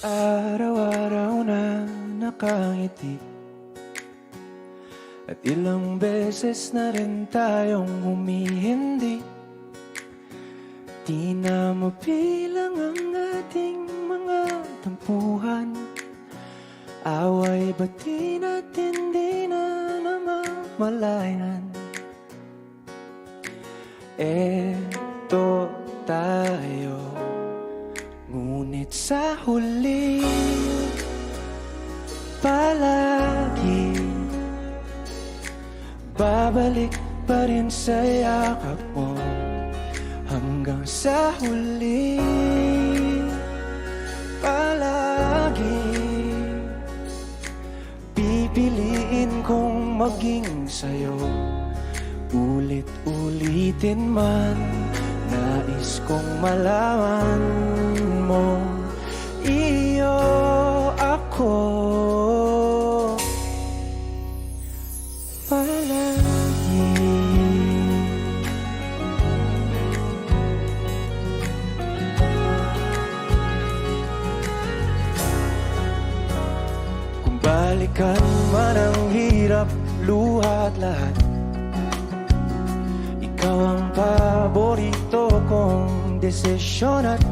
Araw-araw na nakangiti, at ilang beses na rin tayong humihindi. Di na mabilang ang ating mga tampuhan. Away ba't di natin di na namamalayan? Eto tayo, ngunit sa huli palagi babalik pa rin sa yakap mo. Hanggang sa huli palagi pipiliin kong maging sa'yo. Ulit-ulitin man, nais kong malaman mo, iyo ako palagi. Kung balikan man ang hirap, luha at lahat, ikaw ang paborito kong desisyon at